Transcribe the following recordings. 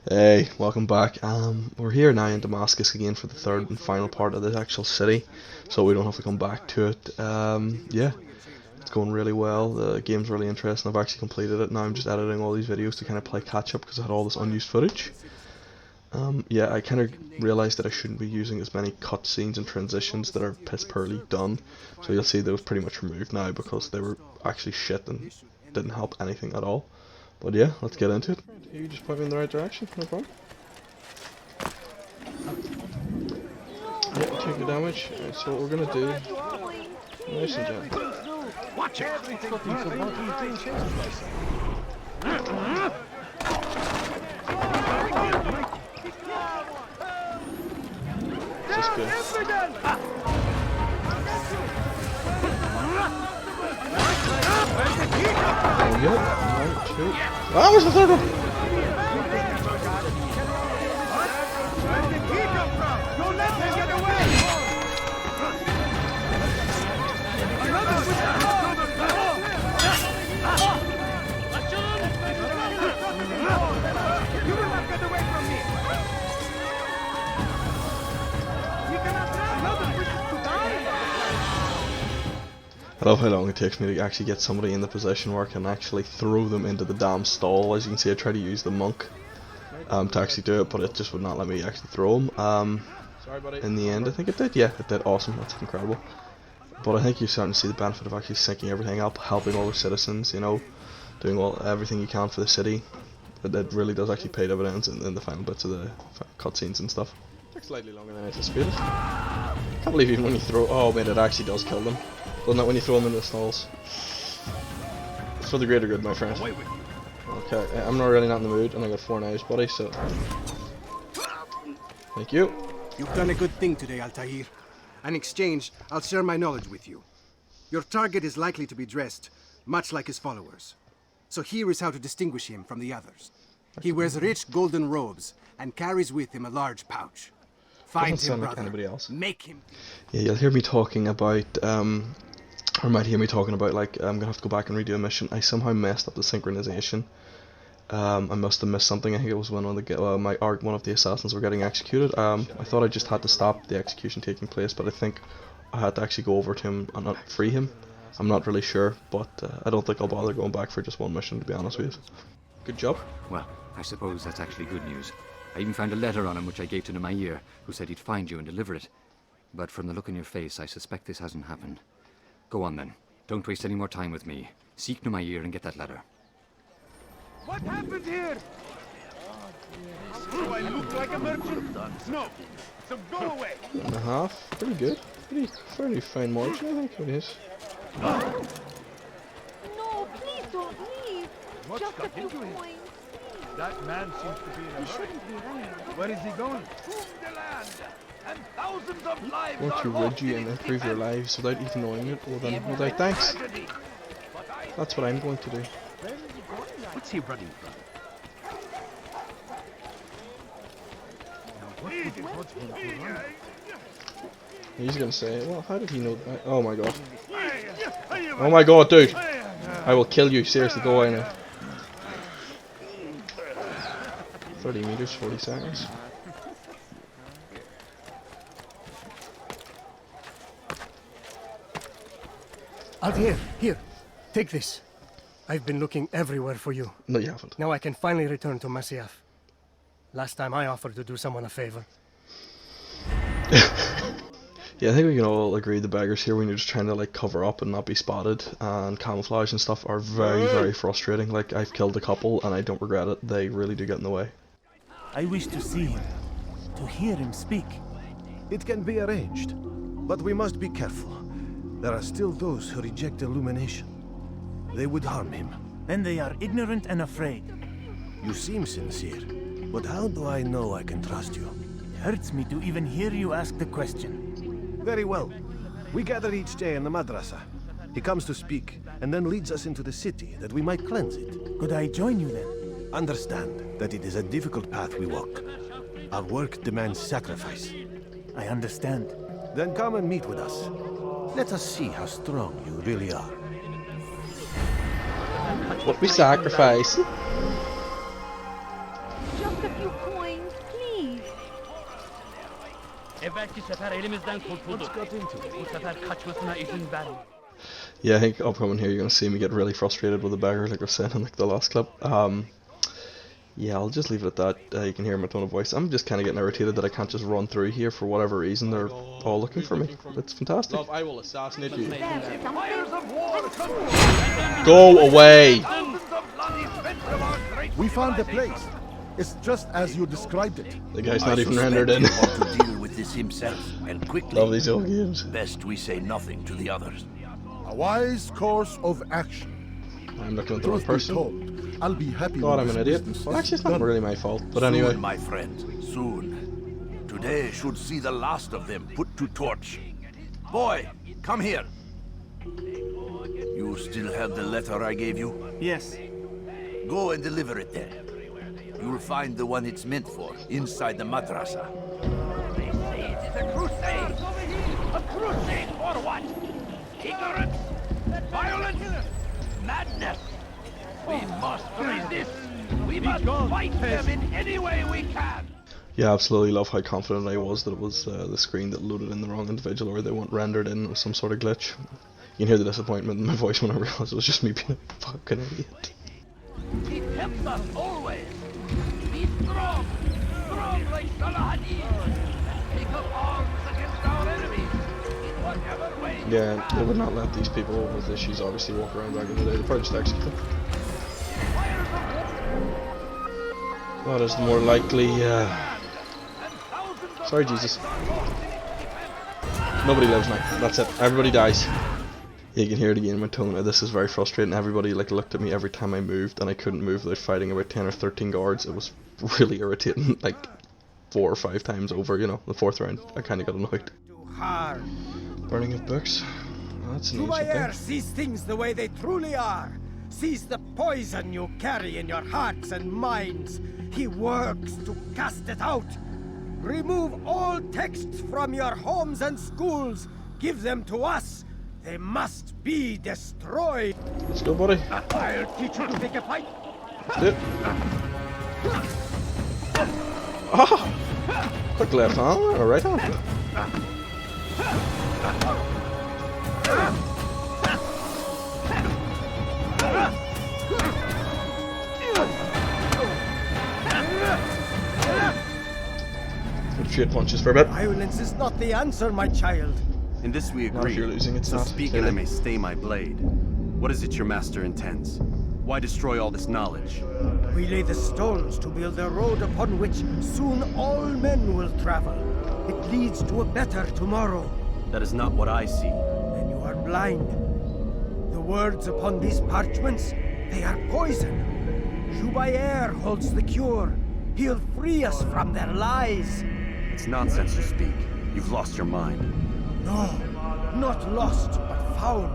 Hey, welcome back. We're here now in Damascus again for the third and final part of the actual city, so we don't have to come back to it. Yeah, it's going really well. The game's really interesting. I've actually completed it. Now I'm just editing all these videos to kind of play catch up because I had all this unused footage. Yeah, I kind of realised that I shouldn't be using as many cutscenes and transitions that are piss poorly done. So you'll see those pretty much removed now because they were actually shit and didn't help anything at all. But yeah, let's get into it. You just point me in the right direction, no problem. Yeah, take the damage. Right, so what we're gonna do, nice and gentle. Watch it! Just good. There we go. 1, 2. Ah, where's the third one? Don't let them get away! You will not get away from me! You cannot run! Another wishes to die! I love how long it takes me to actually get somebody in the position where I can actually throw them into the damn stall. As you can see, I tried to use the monk to actually do it, but it just would not let me actually throw them. In the end, I think it did. Yeah, it did. Awesome. That's incredible. But I think you're starting to see the benefit of actually syncing everything up, helping all the citizens, you know, doing everything you can for the city. It really does actually pay dividends in the final bits of the cutscenes and stuff. Took slightly longer than I anticipated. Can't believe even when you throw... Oh man, it actually does kill them. Doesn't it when you throw them into the stalls? It's for the greater good, my friend. Okay, I'm not really not in the mood, and I got 4 knives, buddy, so... Thank you. You've done a good thing today, Altair. In exchange, I'll share my knowledge with you. Your target is likely to be dressed, much like his followers. So here is how to distinguish him from the others. He wears rich golden robes, and carries with him a large pouch. Find him, like brother. anybody else. Make him... Yeah, you'll hear me talking about, or might hear me talking about, like, I'm gonna have to go back and redo a mission. I somehow messed up the synchronization. I must have missed something. I think it was when one of the assassins were getting executed. I thought I just had to stop the execution taking place, but I think I had to actually go over to him and not free him. I'm not really sure, but I don't think I'll bother going back for just one mission, to be honest with you. Good job. Well, I suppose that's actually good news. I even found a letter on him which I gave to Jubair, who said he'd find you and deliver it. But from the look on your face, I suspect this hasn't happened. Go on then. Don't waste any more time with me. Seek Jubair and get that letter. What happened here? Do I look like a merchant? No. So go away. 1.5. Pretty good. Fairly fine margin, I think it is. No, please don't leave. What's Just a got few into him? points. That man seems to be in a He hurry. shouldn't be running. Where is he going? Boom the land, and thousands of lives Want are to lost rid you in and its improve your defense. lives without even knowing it? Well then, well thanks. Tragedy. But I That's what I'm going to do. What's he running from? He's gonna say, well, how did he know that? Oh my god. Oh my god, dude. I will kill you. Seriously, go away now. 30 meters, 40 seconds. Altair, here, take this. I've been looking everywhere for you. No, you haven't. Now I can finally return to Masyaf. Last time I offered to do someone a favor. Yeah, I think we can all agree the beggars here when you're just trying to like cover up and not be spotted and camouflage and stuff are very, very frustrating. Like, I've killed a couple and I don't regret it. They really do get in the way. I wish to see him, to hear him speak. It can be arranged, but we must be careful. There are still those who reject illumination. They would harm him. Then they are ignorant and afraid. You seem sincere, but how do I know I can trust you? It hurts me to even hear you ask the question. Very well. We gather each day in the madrasa. He comes to speak, and then leads us into the city, that we might cleanse it. Could I join you then? Understand that it is a difficult path we walk. Our work demands sacrifice. I understand. Then come and meet with us. Let us see how strong you really are. What we sacrifice. Just a few few coins, please. Evvelki sefer elimizden kurtuldu. Bu sefer kaçmasına izin vermeyin. Yeah, I think upcoming here you're gonna see me get really frustrated with the beggar, like I've said in like the last clip. Yeah, I'll just leave it at that. You can hear my tone of voice. I'm just kind of getting irritated that I can't just run through here for whatever reason. They're all looking for me. It's fantastic. Love, I will assassinate you. There's something. Go away! We found the place. It's just as you described it. The guy's not even rendered in. He ought to deal with this himself, and quickly. Love these old games. Best we say nothing to the others. A wise course of action. I'm looking at the wrong Truth be person. told, I'll be happy God, I'm with an this idiot. business. Well, actually, it's not really my fault. But anyway. Soon, my friend, soon. Today should see the last of them put to torch. Boy, come here. You still have the letter I gave you? Yes. Go and deliver it there. You'll find the one it's meant for inside the madrasa. They say it is a crusade. A crusade for what? Ignorance? Violence? Madness? We must resist. We must fight them in any way we can. Yeah, I absolutely love how confident I was that it was the screen that loaded in the wrong individual, or they weren't rendered in with some sort of glitch. You can hear the disappointment in my voice when I realised it was just me being a fucking idiot. He tempts us always. Be strong. Strong like Salahadin. And take up arms against our enemies. In whatever way. Yeah, they would not let these people with issues obviously walk around back in the day. They probably just execute them. That is the more likely, Sorry, Jesus. Nobody lives now. That's it. Everybody dies. Yeah, you can hear it again in my tone. This is very frustrating. Everybody like looked at me every time I moved, and I couldn't move without fighting about 10 or 13 guards. It was really irritating, like 4 or 5 times over, you know. The 4th round, I kind of got annoyed. Burning of books. That's an ancient Jubair thing. sees things the way they truly are. Sees the poison you carry in your hearts and minds. He works to cast it out. Remove all texts from your homes and schools. Give them to us. They must be destroyed. Let's go, buddy. I'll teach you to take a fight. Let's do it. Ah! Quick left arm or right arm? Good few punches for a bit. Violence is not the answer, my child. In this we Not if agree. you're losing, it's so not. speak and I may stay my blade. What is it your master intends? Why destroy all this knowledge? We lay the stones to build a road upon which soon all men will travel. It leads to a better tomorrow. That is not what I see. Then you are blind. The words upon these parchments, they are poison. Jubair holds the cure. He'll free us from their lies. It's nonsense you speak. You've lost your mind. No, not lost, but found.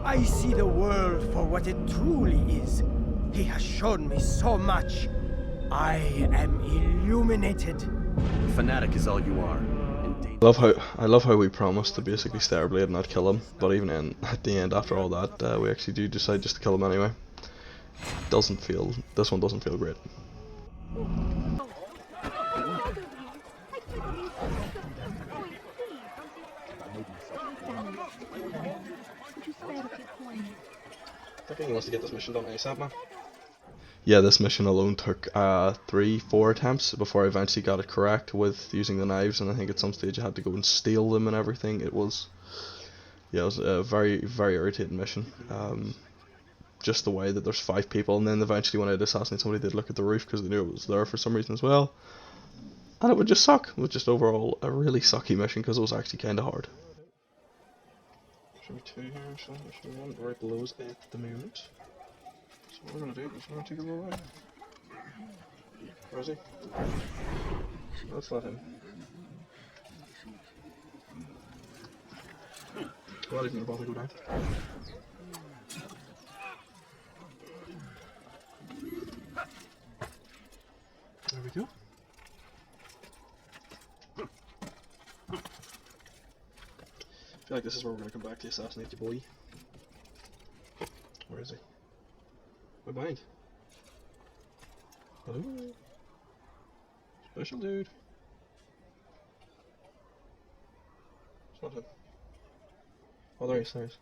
I see the world for what it truly is. He has shown me so much. I am illuminated. A fanatic is all you are. I love how we promised to basically stare blade and not kill him, but even then, at the end, after all that, we actually do decide just to kill him anyway. This one doesn't feel great. I think he wants to get this mission done ASAP, man. Yeah, this mission alone took 3-4 attempts before I eventually got it correct with using the knives, and I think at some stage I had to go and steal them and everything. It was a very, very irritating mission. Just the way that there's 5 people, and then eventually when I'd assassinate somebody, they'd look at the roof because they knew it was there for some reason as well. And it would just suck. It was just overall a really sucky mission because it was actually kind of hard. Should be 2 here, so should be 1 right below us at the moment. So what we're going to do is we're going to take a little away. Where is he? Let's let him. Well, he's going to bother go down. There we go. I feel like this is where we're going to come back to assassinate your boy. Where is he? We're behind. Hello? Official dude. It's not him. Oh, there he is, there he is.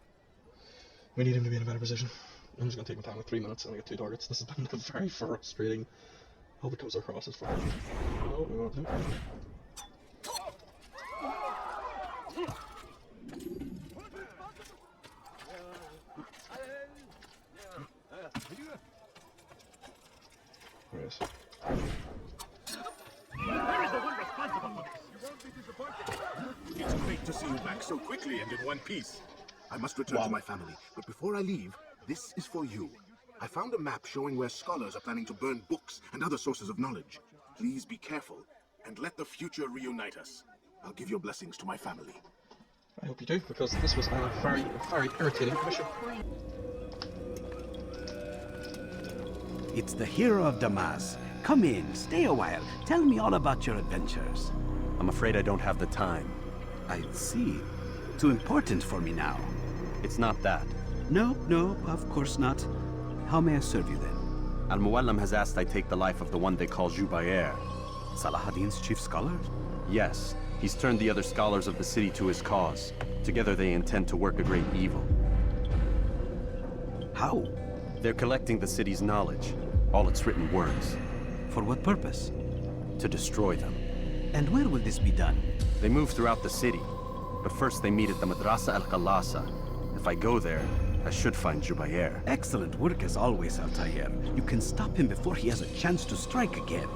We need him to be in a better position. I'm just gonna take my time with 3 minutes and I get 2 targets. This has been very frustrating. Hope it comes across as far. No, we won't do. There he is. Where is the one responsible for this? You won't be disappointed. It's great to see you back so quickly and in one piece. I must return to my family, but before I leave, this is for you. I found a map showing where scholars are planning to burn books and other sources of knowledge. Please be careful, and let the future reunite us. I'll give your blessings to my family. I hope you do, because this was a very, very irritating mission. It's the hero of Damascus. Come in, stay a while. Tell me all about your adventures. I'm afraid I don't have the time. I see. Too important for me now. It's not that. No, of course not. How may I serve you then? Al-Muallim has asked I take the life of the one they call Jubair. Salah ad-Din's chief scholar? Yes, he's turned the other scholars of the city to his cause. Together they intend to work a great evil. How? They're collecting the city's knowledge, all its written words. For what purpose? To destroy them. And where will this be done? They move throughout the city, but first they meet at the Madrasa al-Qalasa. If I go there, I should find Jubair. Excellent work as always, Altair. You can stop him before he has a chance to strike again.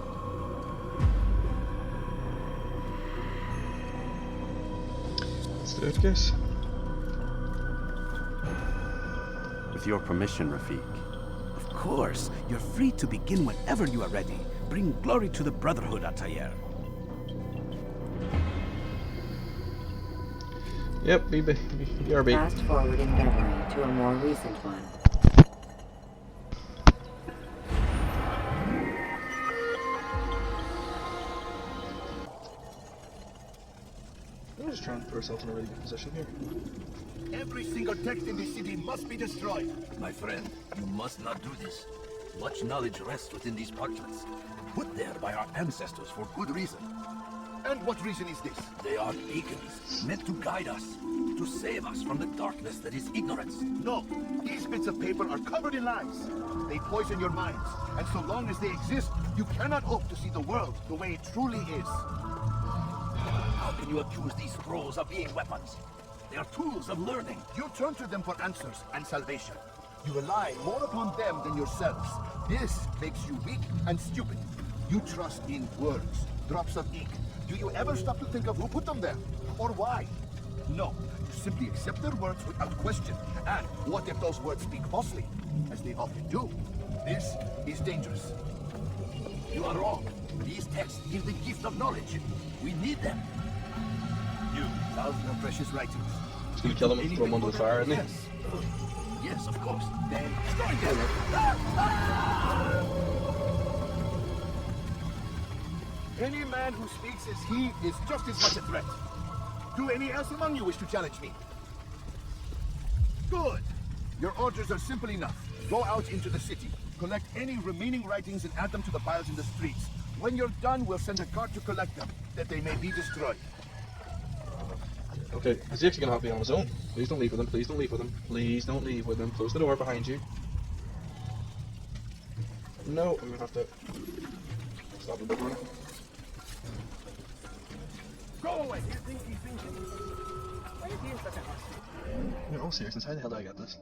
Let's do it, guys. With your permission, Rafiq. Of course. You're free to begin whenever you are ready. Bring glory to the Brotherhood, Altair. Yep, BRB. Fast forwarding memory to a more recent one. I'm just trying to put ourselves in a really good position here. Every single text in this city must be destroyed. My friend, you must not do this. Much knowledge rests within these parchments, put there by our ancestors for good reason. And what reason is this? They are beacons, meant to guide us, to save us from the darkness that is ignorance. No, these bits of paper are covered in lies. They poison your minds, and so long as they exist, you cannot hope to see the world the way it truly is. How can you accuse these scrolls of being weapons? They are tools of learning. You turn to them for answers and salvation. You rely more upon them than yourselves. This makes you weak and stupid. You trust in words, drops of ink. Do you ever stop to think of who put them there? Or why? No, you simply accept their words without question. And what if those words speak falsely? As they often do. This is dangerous. You are wrong. These texts give the gift of knowledge. We need them. You love your precious writings. Just gonna kill him and throw him under the fire, isn't he? Yes. Yes, of course. Then strike them! Any man who speaks as he is just as much a threat. Do any else among you wish to challenge me? Good. Your orders are simple enough. Go out into the city, collect any remaining writings and add them to the piles in the streets. When you're done, we'll send a cart to collect them, that they may be destroyed. Okay, is he actually gonna have to be on his own? Please don't leave with him, please don't leave with him. Please don't leave with him. Close the door behind you. No, I'm gonna have to stop the door. Go away! You think he's thinking? Why is he in such a hurry? In all seriousness, how the hell did I get this?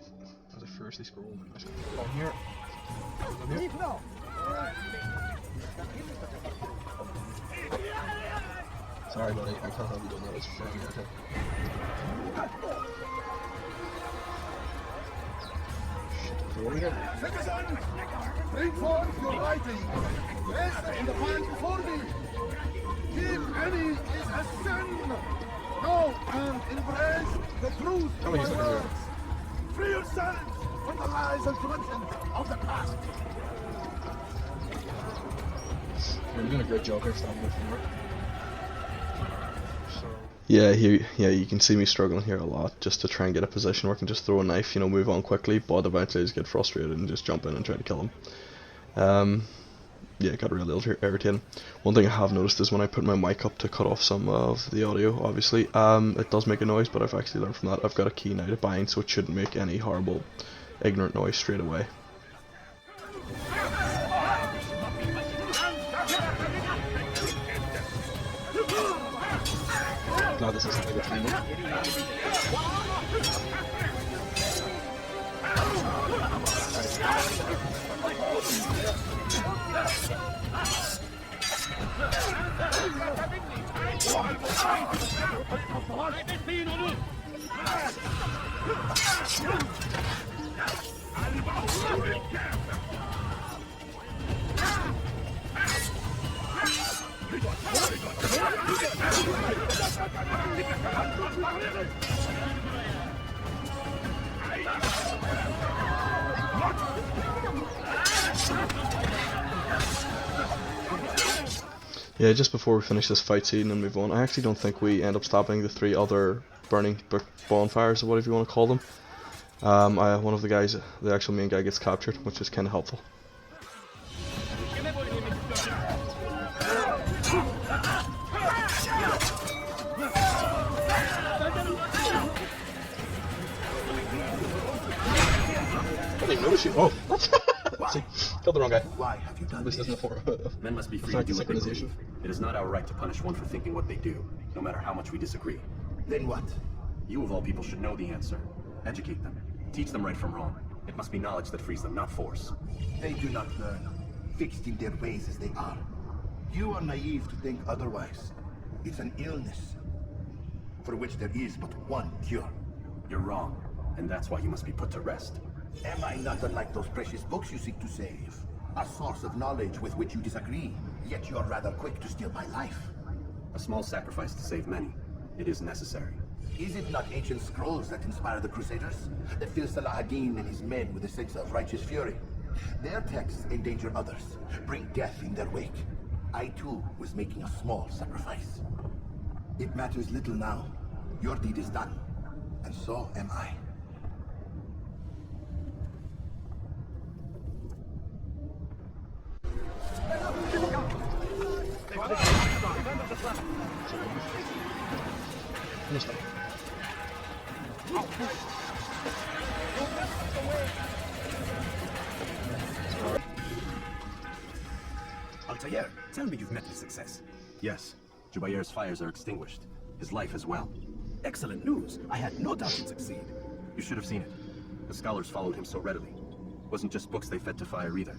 I was a furiously scroll. I should go on here. Go here. Leave now! Sorry, buddy, I can't have you doing that. It's very irritating. Shit, go over here. Citizen! Bring forth your writing! Rest in the pile before thee! Give any is a sin! Know and embrace the truth Tell of me my he's looking words! Free yourselves from the lies and corruption of the past! You're doing a great job here, stopping it from work. Yeah, you can see me struggling here a lot just to try and get a position where I can just throw a knife, move on quickly, but eventually I just get frustrated and just jump in and try to kill him. yeah, it got really irritating. One thing I have noticed is when I put my mic up to cut off some of the audio, obviously, it does make a noise, but I've actually learned from that. I've got a key now to bind, so it shouldn't make any horrible, ignorant noise straight away. Glad this isn't a good time. Yeah, just before we finish this fight scene and move on, I actually don't think we end up stopping the 3 other burning bonfires, or whatever you want to call them. One of the guys, the actual main guy, gets captured, which is kind of helpful. I didn't notice you. Oh, what? See, killed the wrong guy. Why have you done This isn't a Men must be free to do what they believe. It is not our right to punish one for thinking what they do, no matter how much we disagree. Then what? You of all people should know the answer. Educate them. Teach them right from wrong. It must be knowledge that frees them, not force. They do not learn, fixed in their ways as they are. You are naive to think otherwise. It's an illness for which there is but one cure. You're wrong, and that's why you must be put to rest. Am I not unlike those precious books you seek to save? A source of knowledge with which you disagree, yet you are rather quick to steal my life. A small sacrifice to save many. It is necessary. Is it not ancient scrolls that inspire the Crusaders? That fill Salah ad-Din and his men with a sense of righteous fury? Their texts endanger others, bring death in their wake. I too was making a small sacrifice. It matters little now. Your deed is done, and so am I. Altair, tell me you've met with success. Yes, Jubair's fires are extinguished. His life as well. Excellent news. I had no doubt you'd succeed. You should have seen it. The scholars followed him so readily. Wasn't just books they fed to fire either,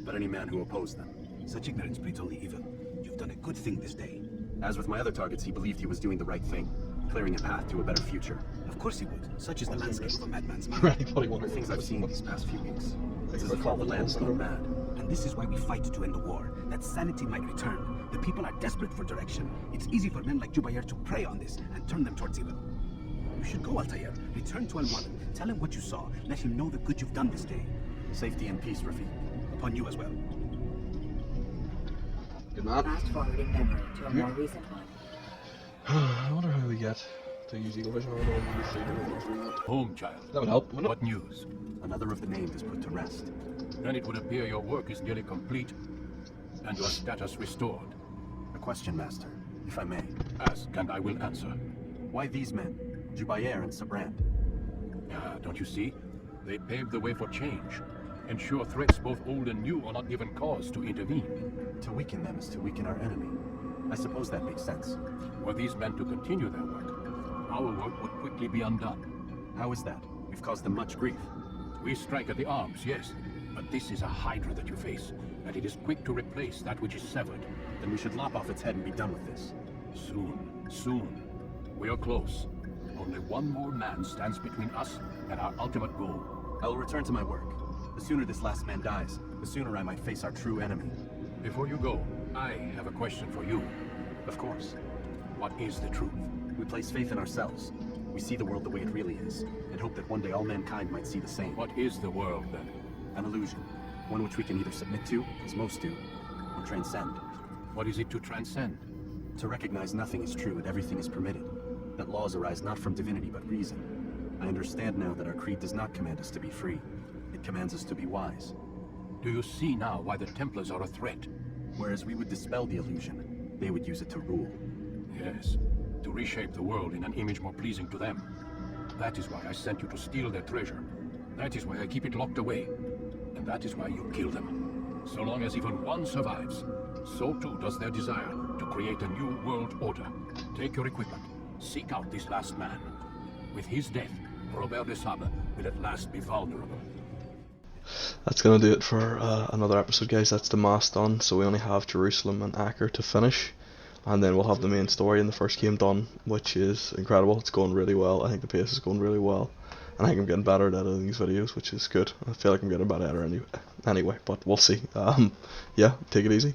but any man who opposed them. Such ignorance breeds only evil. You've done a good thing this day. As with my other targets, he believed he was doing the right thing, clearing a path to a better future. Of course he would. Such is the landscape of a madman's mind. Right, what The things I've seen these past few weeks. It's as if all the land's gone mad. And this is why we fight to end the war, that sanity might return. The people are desperate for direction. It's easy for men like Jubair to prey on this and turn them towards evil. You should go, Altair. Return to Al-Mualim. Tell him what you saw. Let him know the good you've done this day. Safety and peace, Rafiq. Upon you as well. Good man. Fast forwarding memory to a more recent one. I wonder how we get to use Eagle Vision. I don't know if we through that. Home, child. That would help, wouldn't it? What news? Another of the named is put to rest. Then it would appear your work is nearly complete, and your status restored. A question, Master, if I may. Ask, and I will answer. Why these men? Jubair and Sabrand. Don't you see? They paved the way for change. Ensure threats both old and new are not given cause to intervene. To weaken them is to weaken our enemy. I suppose that makes sense. Were these men to continue their work, our work would quickly be undone. How is that? We've caused them much grief. We strike at the arms, yes, but this is a hydra that you face, and it is quick to replace that which is severed. Then we should lop off its head and be done with this. Soon. We are close. Only one more man stands between us and our ultimate goal. I will return to my work. The sooner this last man dies, the sooner I might face our true enemy. Before you go, I have a question for you. Of course. What is the truth? We place faith in ourselves. We see the world the way it really is, and hope that one day all mankind might see the same. What is the world, then? An illusion. One which we can either submit to, as most do, or transcend. What is it to transcend? To recognize nothing is true and everything is permitted. That laws arise not from divinity but reason. I understand now that our creed does not command us to be free. It commands us to be wise. Do you see now why the Templars are a threat? Whereas we would dispel the illusion, they would use it to rule. Yes, to reshape the world in an image more pleasing to them. That is why I sent you to steal their treasure. That is why I keep it locked away. And that is why you kill them. So long as even one survives, so too does their desire to create a new world order. Take your equipment. Seek out this last man. With his death, Robert de Sable will at last be vulnerable. That's going to do it for another episode, guys. That's Damascus done, so we only have Jerusalem and Acre to finish. And then we'll have the main story in the first game done, which is incredible. It's going really well. I think the pace is going really well. And I think I'm getting better at editing these videos, which is good. I feel like I'm getting better at it anyway, but we'll see. Yeah, take it easy.